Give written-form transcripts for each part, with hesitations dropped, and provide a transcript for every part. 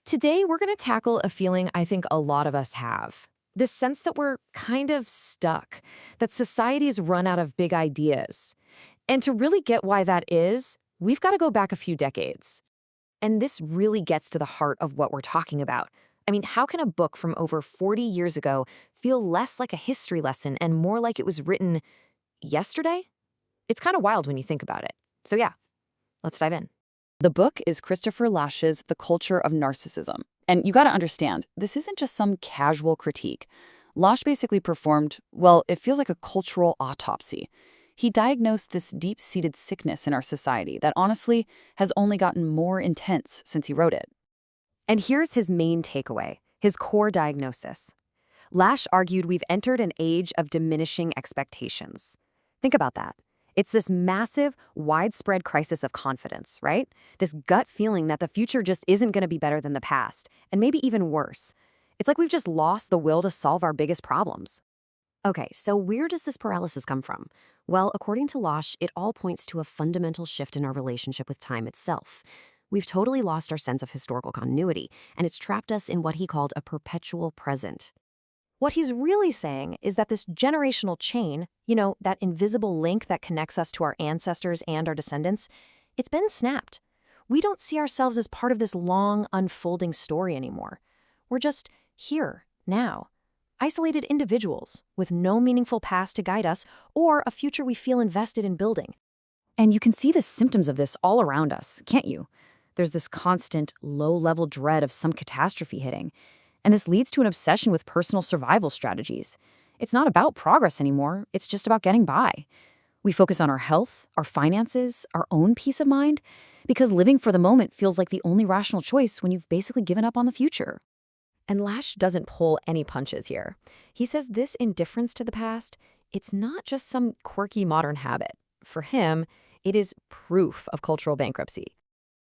Today, we're going to tackle a feeling I think a lot of us have. This sense that we're kind of stuck, that society's run out of big ideas. And to really get why that is, we've got to go back a few decades. And this really gets to the heart of what we're talking about. I mean, how can a book from over 40 years ago feel less like a history lesson and more like it was written yesterday? It's kind of wild when you think about it. So yeah, let's dive in. The book is Christopher Lasch's The Culture of Narcissism. And you gotta understand, this isn't just some casual critique. Lasch basically performed, well, it feels like a cultural autopsy. He diagnosed this deep-seated sickness in our society that honestly has only gotten more intense since he wrote it. And here's his main takeaway, his core diagnosis. Lasch argued we've entered an age of diminishing expectations. Think about that. It's this massive, widespread crisis of confidence, right? This gut feeling that the future just isn't going to be better than the past, and maybe even worse. It's like we've just lost the will to solve our biggest problems. Okay, so where does this paralysis come from? Well, according to Lasch, it all points to a fundamental shift in our relationship with time itself. We've totally lost our sense of historical continuity, and it's trapped us in what he called a perpetual present. What he's really saying is that this generational chain, that invisible link that connects us to our ancestors and our descendants, it's been snapped. We don't see ourselves as part of this long, unfolding story anymore. We're just here, now, isolated individuals with no meaningful past to guide us or a future we feel invested in building. And you can see the symptoms of this all around us, can't you? There's this constant, low-level dread of some catastrophe hitting. And this leads to an obsession with personal survival strategies. It's not about progress anymore, it's just about getting by. We focus on our health, our finances, our own peace of mind, because living for the moment feels like the only rational choice when you've basically given up on the future. And Lasch doesn't pull any punches here. He says this indifference to the past, it's not just some quirky modern habit. For him, it is proof of cultural bankruptcy.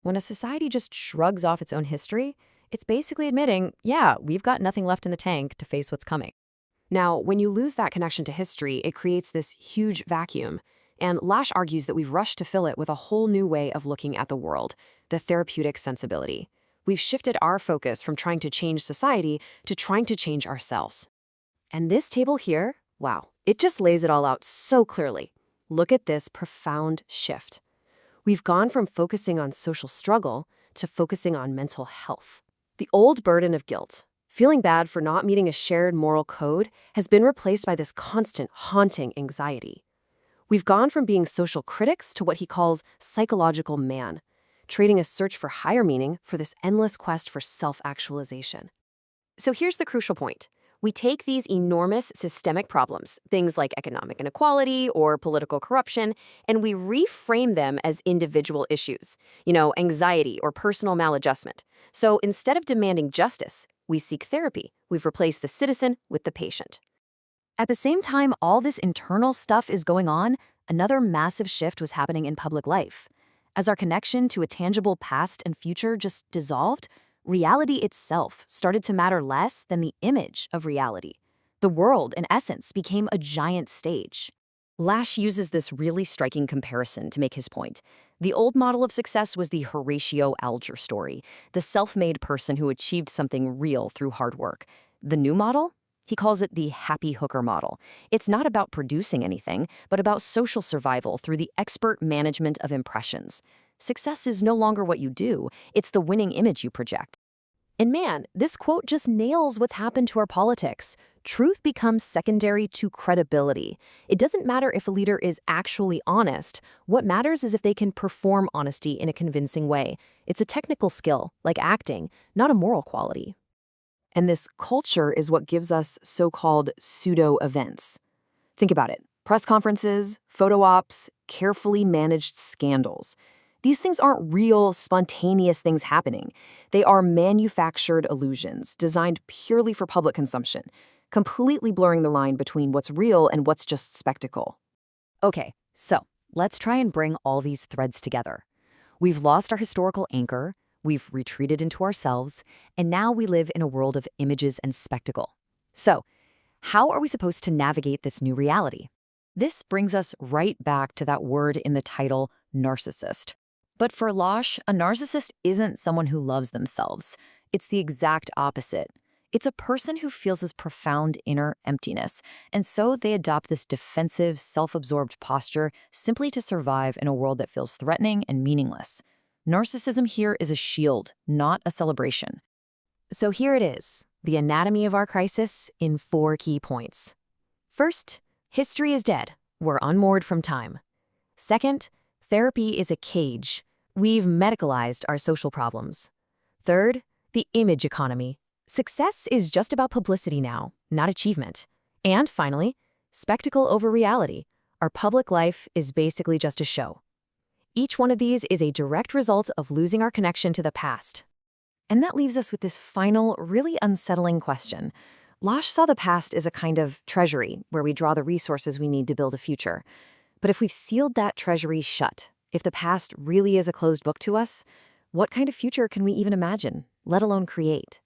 When a society just shrugs off its own history, it's basically admitting, yeah, we've got nothing left in the tank to face what's coming. Now, when you lose that connection to history, it creates this huge vacuum. And Lasch argues that we've rushed to fill it with a whole new way of looking at the world, the therapeutic sensibility. We've shifted our focus from trying to change society to trying to change ourselves. And this table here, wow, it just lays it all out so clearly. Look at this profound shift. We've gone from focusing on social struggle to focusing on mental health. The old burden of guilt, feeling bad for not meeting a shared moral code, has been replaced by this constant, haunting anxiety. We've gone from being social critics to what he calls psychological man, trading a search for higher meaning for this endless quest for self-actualization. So here's the crucial point. We take these enormous systemic problems, things like economic inequality or political corruption, and we reframe them as individual issues, anxiety or personal maladjustment. So instead of demanding justice, we seek therapy. We've replaced the citizen with the patient. At the same time all this internal stuff is going on, another massive shift was happening in public life. As our connection to a tangible past and future just dissolved, reality itself started to matter less than the image of reality. The world, in essence, became a giant stage. Lasch uses this really striking comparison to make his point. The old model of success was the Horatio Alger story, the self-made person who achieved something real through hard work. The new model? He calls it the happy hooker model. It's not about producing anything, but about social survival through the expert management of impressions. Success is no longer what you do, it's the winning image you project. And man, this quote just nails what's happened to our politics. Truth becomes secondary to credibility. It doesn't matter if a leader is actually honest. What matters is if they can perform honesty in a convincing way. It's a technical skill, like acting, not a moral quality. And this culture is what gives us so-called pseudo-events. Think about it. Press conferences, photo ops, carefully managed scandals. These things aren't real, spontaneous things happening. They are manufactured illusions designed purely for public consumption, completely blurring the line between what's real and what's just spectacle. Okay, so let's try and bring all these threads together. We've lost our historical anchor, we've retreated into ourselves, and now we live in a world of images and spectacle. So, how are we supposed to navigate this new reality? This brings us right back to that word in the title, narcissist. But for Lasch, a narcissist isn't someone who loves themselves. It's the exact opposite. It's a person who feels this profound inner emptiness, and so they adopt this defensive, self-absorbed posture simply to survive in a world that feels threatening and meaningless. Narcissism here is a shield, not a celebration. So here it is, the anatomy of our crisis in 4 key points. First, history is dead. We're unmoored from time. Second, therapy is a cage. We've medicalized our social problems. Third, the image economy. Success is just about publicity now, not achievement. And finally, spectacle over reality. Our public life is basically just a show. Each one of these is a direct result of losing our connection to the past. And that leaves us with this final, really unsettling question. Lasch saw the past as a kind of treasury where we draw the resources we need to build a future. But if we've sealed that treasury shut, if the past really is a closed book to us, what kind of future can we even imagine, let alone create?